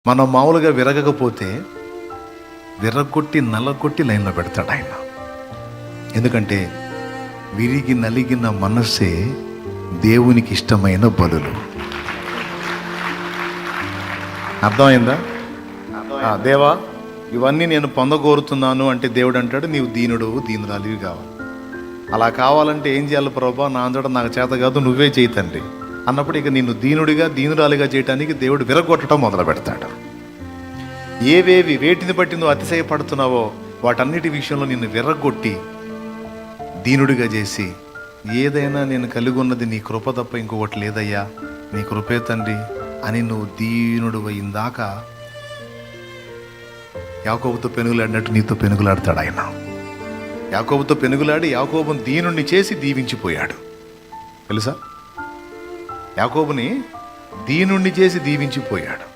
మనం మామూలుగా విరగకపోతే విరగొట్టి నల్లగొట్టి లైన్లో పెడతాడు ఆయన. ఎందుకంటే విరిగి నలిగిన మనస్సే దేవునికి ఇష్టమైన బలులు. అర్థమైందా? దేవా, ఇవన్నీ నేను పొందగోరుతున్నాను అంటే దేవుడు అంటాడు, నీవు దీనుడు దీనురాలివి కావాలి. అలా కావాలంటే ఏం చేయాలి ప్రభా? నా అంతటా నాకు చేత కాదు, నువ్వే చేయి తండ్రి అన్నప్పుడు ఇక నిన్ను దీనుడిగా దీనురాలిగా చేయడానికి దేవుడు విరగొట్టడం మొదలు పెడతాడు. వేటిని బట్టి నువ్వు అతిశయపడుతున్నావో వాటన్నిటి విషయంలో నిన్ను విరగొట్టి దీనుడిగా చేసి, ఏదైనా నేను కలిగి ఉన్నది నీ కృప తప్ప ఇంకొకటి లేదయ్యా, నీ కృపే తండ్రి అని నువ్వు దీనుడు అయిందాక యాకోబుతో పెనుగులాడినట్టు నీతో పెనుగులాడతాడు ఆయన. యాకోబుతో పెనుగులాడి యాకోబుని దీనుడిని చేసి దీవించిపోయాడు. తెలుసా? యాకోబుని దీనుడిని చేసి దీవించిపోయాడు.